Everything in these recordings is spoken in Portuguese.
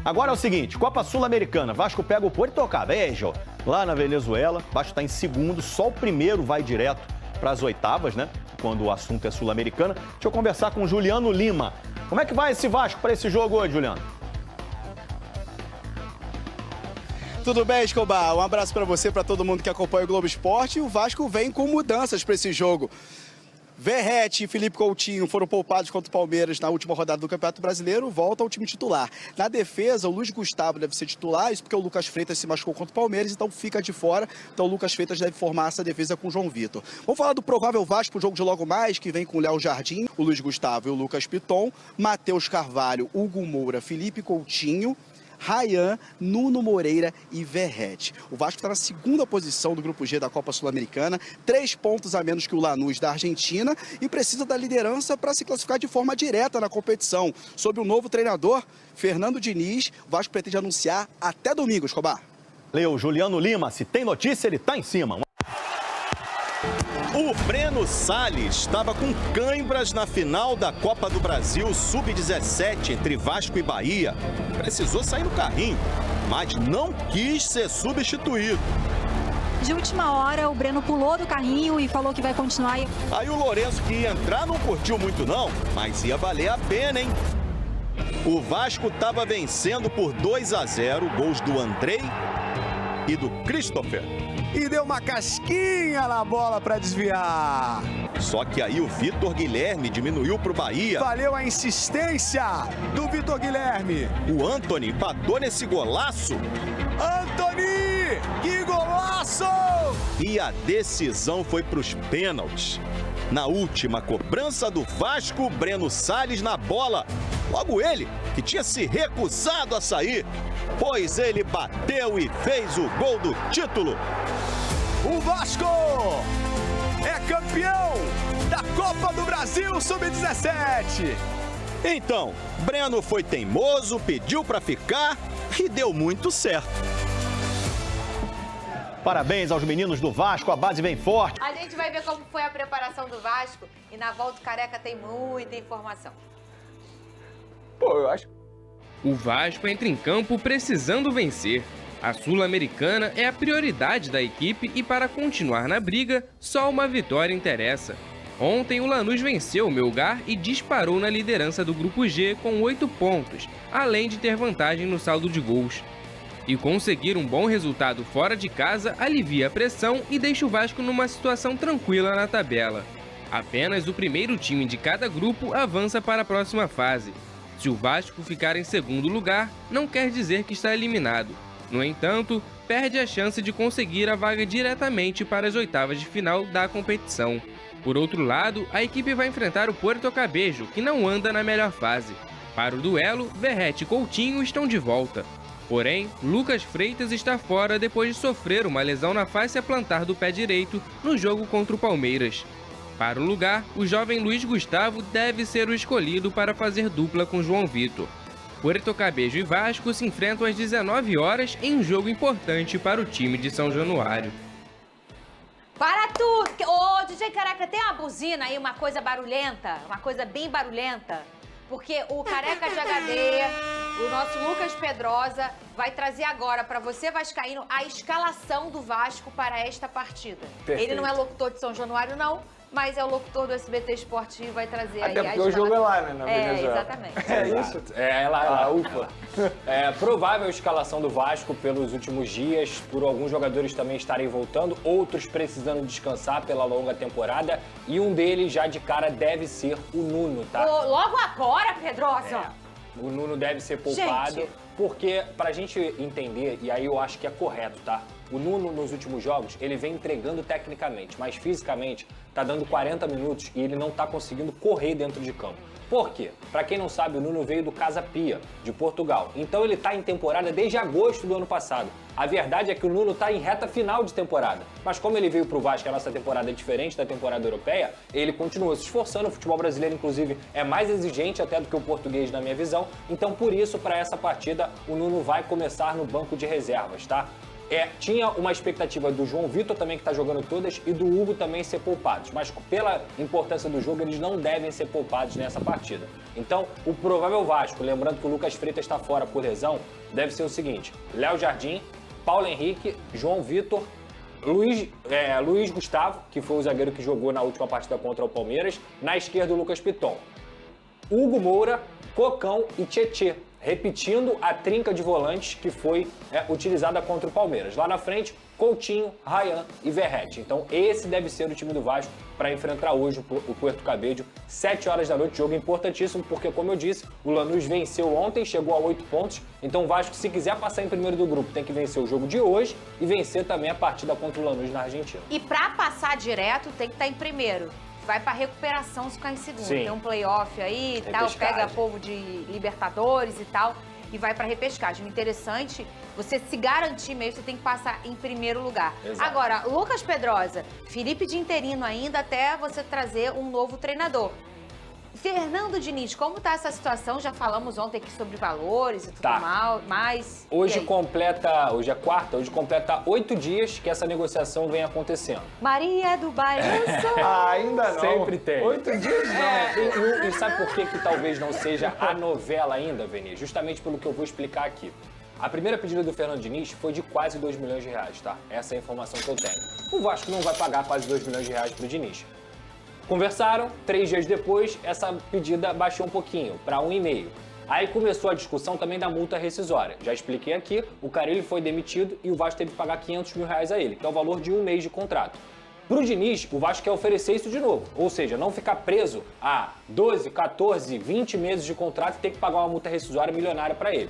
Agora é o seguinte, Copa Sul-Americana, Vasco pega o Puerto Cabello, lá na Venezuela. Vasco está em segundo, só o primeiro vai direto para as oitavas, né? Quando o assunto é Sul-Americana. Deixa eu conversar com o Juliano Lima. Como é que vai esse Vasco para esse jogo hoje, Juliano? Tudo bem, Escobar? Um abraço para você, para todo mundo que acompanha o Globo Esporte. E o Vasco vem com mudanças para esse jogo. Verrete e Felipe Coutinho foram poupados contra o Palmeiras na última rodada do Campeonato Brasileiro, volta ao time titular. Na defesa, o Luiz Gustavo deve ser titular, isso porque o Lucas Freitas se machucou contra o Palmeiras, então fica de fora. Então o Lucas Freitas deve formar essa defesa com o João Vitor. Vamos falar do provável Vasco pro jogo de logo mais, que vem com o Léo Jardim, o Luiz Gustavo e o Lucas Piton, Matheus Carvalho, Hugo Moura, Felipe Coutinho, Ryan, Nuno Moreira e Verrete. O Vasco está na segunda posição do Grupo G da Copa Sul-Americana, 3 pontos a menos que o Lanús da Argentina e precisa da liderança para se classificar de forma direta na competição. Sob o novo treinador, Fernando Diniz, o Vasco pretende anunciar até domingo, Escobar. Leu, Juliano Lima, se tem notícia, ele tá em cima. O Breno Salles estava com cãibras na final da Copa do Brasil Sub-17 entre Vasco e Bahia. Precisou sair no carrinho, mas não quis ser substituído. De última hora, o Breno pulou do carrinho e falou que vai continuar. Aí o Lourenço, que ia entrar, não curtiu muito não, mas ia valer a pena, hein? O Vasco estava vencendo por 2-0, gols do Andrei e do Christopher. E deu uma casquinha na bola para desviar. Só que aí o Vitor Guilherme diminuiu para o Bahia. Valeu a insistência do Vitor Guilherme. O Antony empatou nesse golaço. Antony, que golaço! E a decisão foi para os pênaltis. Na última cobrança do Vasco, Breno Salles na bola. Logo ele, que tinha se recusado a sair, pois ele bateu e fez o gol do título. O Vasco é campeão da Copa do Brasil Sub-17. Então, Breno foi teimoso, pediu para ficar e deu muito certo. Parabéns aos meninos do Vasco, a base vem forte. A gente vai ver como foi a preparação do Vasco e na volta do Careca tem muita informação. Pô, eu acho. O Vasco entra em campo precisando vencer. A Sul-Americana é a prioridade da equipe e para continuar na briga, só uma vitória interessa. Ontem o Lanús venceu o Melgar e disparou na liderança do Grupo G com 8 pontos, além de ter vantagem no saldo de gols. E conseguir um bom resultado fora de casa alivia a pressão e deixa o Vasco numa situação tranquila na tabela. Apenas o primeiro time de cada grupo avança para a próxima fase. Se o Vasco ficar em segundo lugar, não quer dizer que está eliminado. No entanto, perde a chance de conseguir a vaga diretamente para as oitavas de final da competição. Por outro lado, a equipe vai enfrentar o Puerto Cabello, que não anda na melhor fase. Para o duelo, Verrete e Coutinho estão de volta. Porém, Lucas Freitas está fora depois de sofrer uma lesão na face plantar do pé direito no jogo contra o Palmeiras. Para o lugar, o jovem Luiz Gustavo deve ser o escolhido para fazer dupla com João Vitor. Puerto Cabello e Vasco se enfrentam às 19 horas em um jogo importante para o time de São Januário. Para tudo! Ô, DJ Careca, tem uma buzina aí, uma coisa barulhenta, uma coisa bem barulhenta? Porque o Careca de HD, o nosso Lucas Pedrosa, vai trazer agora para você, vascaíno, a escalação do Vasco para esta partida. Perfeito. Ele não é locutor de São Januário, não, mas é o locutor do SBT Esporte e vai trazer Até aí a porque o jogo é lá, né, na Venezuela. Exatamente. É isso? É lá, ufa. É provável a escalação do Vasco pelos últimos dias, por alguns jogadores também estarem voltando, outros precisando descansar pela longa temporada, e um deles já de cara deve ser o Nuno, tá? Ô, logo agora, Pedrosa! O Nuno deve ser poupado, Gente. porque pra gente entender, e aí eu acho que é correto, tá? O Nuno, nos últimos jogos, ele vem entregando tecnicamente, mas fisicamente tá dando 40 minutos e ele não tá conseguindo correr dentro de campo. Por quê? Pra quem não sabe, o Nuno veio do Casa Pia, de Portugal. Então ele tá em temporada desde agosto do ano passado. A verdade é que o Nuno tá em reta final de temporada. Mas como ele veio pro Vasco, a nossa temporada é diferente da temporada europeia, ele continua se esforçando. O futebol brasileiro, inclusive, é mais exigente até do que o português, na minha visão. Então, por isso, para essa partida, o Nuno vai começar no banco de reservas, tá? Tinha uma expectativa do João Vitor também, que está jogando todas, e do Hugo também ser poupados. Mas pela importância do jogo, eles não devem ser poupados nessa partida. Então, o provável Vasco, lembrando que o Lucas Freitas está fora por lesão, deve ser o seguinte: Léo Jardim, Paulo Henrique, João Vitor, Luiz Gustavo, que foi o zagueiro que jogou na última partida contra o Palmeiras, na esquerda o Lucas Piton, Hugo Moura, Cocão e Tietê, repetindo a trinca de volantes que foi utilizada contra o Palmeiras. Lá na frente, Coutinho, Ryan e Verratti. Então esse deve ser o time do Vasco para enfrentar hoje o Puerto Cabello, 7 horas da noite, jogo importantíssimo, porque como eu disse, o Lanús venceu ontem, chegou a 8 pontos, então o Vasco, se quiser passar em primeiro do grupo, tem que vencer o jogo de hoje e vencer também a partida contra o Lanús na Argentina. E para passar direto, tem que estar em primeiro. Vai para recuperação se ficar em segundo. Sim. Tem um playoff aí e tal, pega povo de Libertadores e tal, e vai para repescagem. O interessante, você se garantir mesmo, você tem que passar em primeiro lugar. Exato. Agora, Lucas Pedrosa, Felipe de interino ainda, até você trazer um novo treinador. Fernando Diniz, como tá essa situação? Já falamos ontem aqui sobre valores e tudo mais. Hoje é quarta, hoje completa 8 dias que essa negociação vem acontecendo. Maria do Bairro Sul. Ainda não. Sempre tem. 8 dias não. E sabe por que talvez não seja a novela ainda, Veni? Justamente pelo que eu vou explicar aqui. A primeira pedida do Fernando Diniz foi de quase 2 milhões de reais, tá? Essa é a informação que eu tenho. O Vasco não vai pagar quase 2 milhões de reais pro Diniz. Conversaram, 3 dias depois, essa pedida baixou um pouquinho, para 1,5. Aí começou a discussão também da multa rescisória. Já expliquei aqui, o Carille foi demitido e o Vasco teve que pagar 500 mil reais a ele, que é o valor de 1 mês de contrato. Pro Diniz, o Vasco quer oferecer isso de novo, ou seja, não ficar preso a 12, 14, 20 meses de contrato e ter que pagar uma multa rescisória milionária para ele.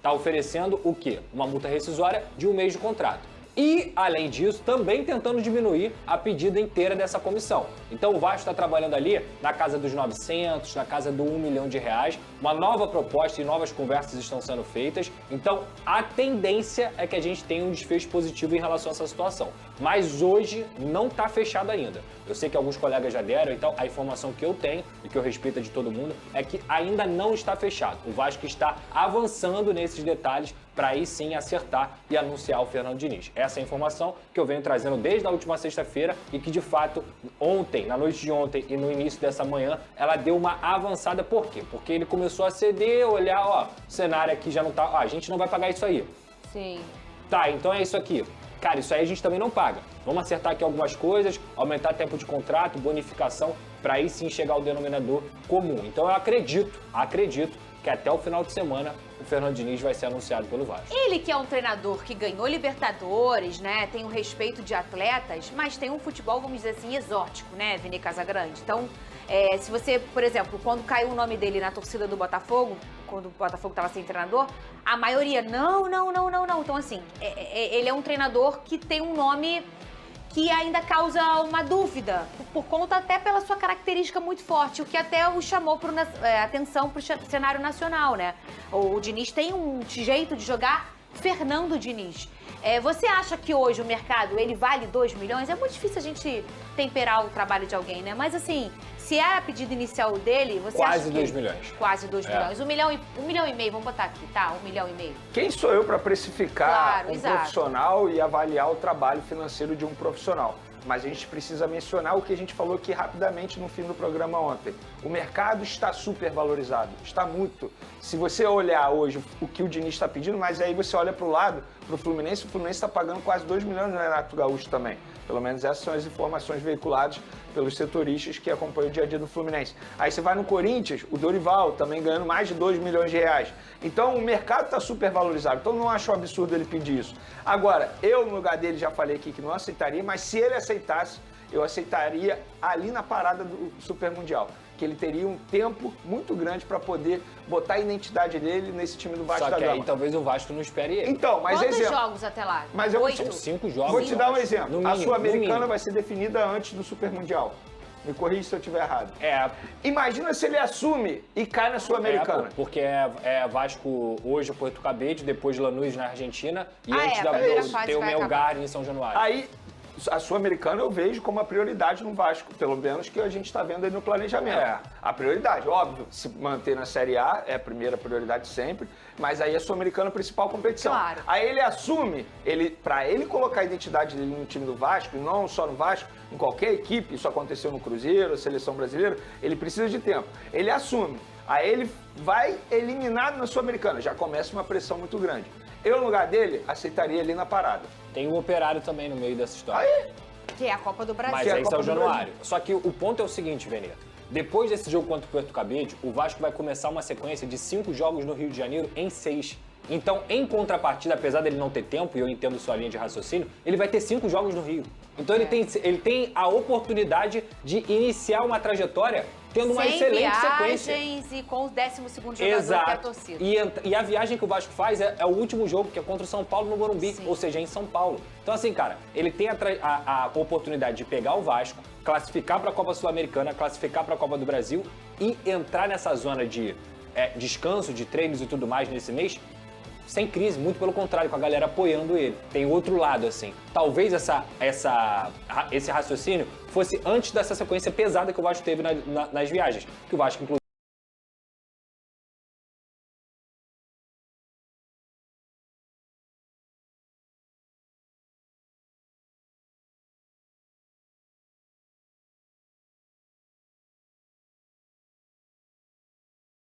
Tá oferecendo o quê? Uma multa rescisória de 1 mês de contrato. E, além disso, também tentando diminuir a pedida inteira dessa comissão. Então o Vasco está trabalhando ali na casa dos 900, na casa do 1 milhão de reais. Uma nova proposta e novas conversas estão sendo feitas. Então a tendência é que a gente tenha um desfecho positivo em relação a essa situação. Mas hoje não está fechado ainda. Eu sei que alguns colegas já deram, então a informação que eu tenho e que eu respeito de todo mundo é que ainda não está fechado. O Vasco está avançando nesses detalhes para aí sim acertar e anunciar o Fernando Diniz. Essa é a informação que eu venho trazendo desde a última sexta-feira e que, de fato, ontem, na noite de ontem e no início dessa manhã, ela deu uma avançada. Por quê? Porque ele começou a ceder, olhar, ó, o cenário aqui já não tá, ó, a gente não vai pagar isso aí. Sim. Tá, então é isso aqui. Cara, isso aí a gente também não paga. Vamos acertar aqui algumas coisas, aumentar tempo de contrato, bonificação, para aí sim chegar ao denominador comum. Então eu acredito que até o final de semana o Fernando Diniz vai ser anunciado pelo Vasco. Ele que é um treinador que ganhou Libertadores, né? Tem o respeito de atletas, mas tem um futebol, vamos dizer assim, exótico, né, Vini Casagrande? Então, se você, por exemplo, quando caiu o nome dele na torcida do Botafogo, quando o Botafogo estava sem treinador, a maioria, não. Então, assim, ele é um treinador que tem um nome que ainda causa uma dúvida, por conta até pela sua característica muito forte, o que até o chamou atenção para o cenário nacional, né? O Diniz tem um jeito de jogar Fernando Diniz. Você acha que hoje o mercado, ele vale 2 milhões? É muito difícil a gente temperar o trabalho de alguém, né? Mas assim, se é a pedida inicial dele, você acha que... Quase 2 milhões. Quase 2 milhões. 1 milhão e meio, vamos botar aqui, tá? 1 milhão e meio. Quem sou eu para precificar um exato. profissional e avaliar o trabalho financeiro de um profissional? Mas a gente precisa mencionar o que a gente falou aqui rapidamente no fim do programa ontem. O mercado está super valorizado, está muito. Se você olhar hoje o que o Diniz está pedindo, mas aí você olha para o lado, para o Fluminense está pagando quase 2 milhões no Renato Gaúcho também. Pelo menos essas são as informações veiculadas pelos setoristas que acompanham o dia a dia do Fluminense. Aí você vai no Corinthians, o Dorival também ganhando mais de 2 milhões de reais. Então o mercado está super valorizado, então não acho um absurdo ele pedir isso. Agora, eu no lugar dele já falei aqui que não aceitaria, mas se ele aceitasse, eu aceitaria ali na parada do Super Mundial. Que ele teria um tempo muito grande para poder botar a identidade dele nesse time do Vasco da Gama. Só que aí talvez o Vasco não espere ele. Então, mas Quantos exemplo. jogos até lá? Mas eu 8? São 5 jogos. Vou te dar um exemplo. No A mínimo, Sul-Americana vai ser definida antes do Super Mundial. Me corrija se eu estiver errado. Imagina se ele assume e cai na Sul-Americana. Porque é Vasco hoje, o Puerto Cabello, depois Lanús na Argentina e antes a primeira fase tem o vai Melgar em São Januário. Aí, a Sul-Americana eu vejo como a prioridade no Vasco, pelo menos que a gente está vendo aí no planejamento. A prioridade, óbvio, se manter na Série A é a primeira prioridade sempre, mas aí a Sul-Americana é a principal competição. Claro. Aí ele assume, para ele colocar a identidade dele no time do Vasco, e não só no Vasco, em qualquer equipe, isso aconteceu no Cruzeiro, a Seleção Brasileira, ele precisa de tempo. Ele assume, aí ele vai eliminado na Sul-Americana, já começa uma pressão muito grande. Eu, no lugar dele, aceitaria ali na parada. Tem o Operário também no meio dessa história. Aí, Que é a Copa do Brasil. Mas é a aí está Copa o do Januário. Só que o ponto é o seguinte, Veneta. Depois desse jogo contra o Puerto Cabide, o Vasco vai começar uma sequência de 5 jogos no Rio de Janeiro em 6. Então, em contrapartida, apesar dele não ter tempo, e eu entendo sua linha de raciocínio, ele vai ter 5 jogos no Rio. Então ele tem a oportunidade de iniciar uma trajetória tendo uma excelente sequência. Viagens e com o 12º jogador Exato. que é a torcida. E a viagem que o Vasco faz é o último jogo, que é contra o São Paulo no Morumbi, ou seja, em São Paulo. Então assim, cara, ele tem a oportunidade de pegar o Vasco, classificar para a Copa Sul-Americana, classificar para a Copa do Brasil e entrar nessa zona de descanso, de treinos e tudo mais nesse mês, sem crise, muito pelo contrário, com a galera apoiando ele. Tem outro lado, assim. Talvez esse raciocínio fosse antes dessa sequência pesada que o Vasco teve nas viagens. Que o Vasco, inclusive,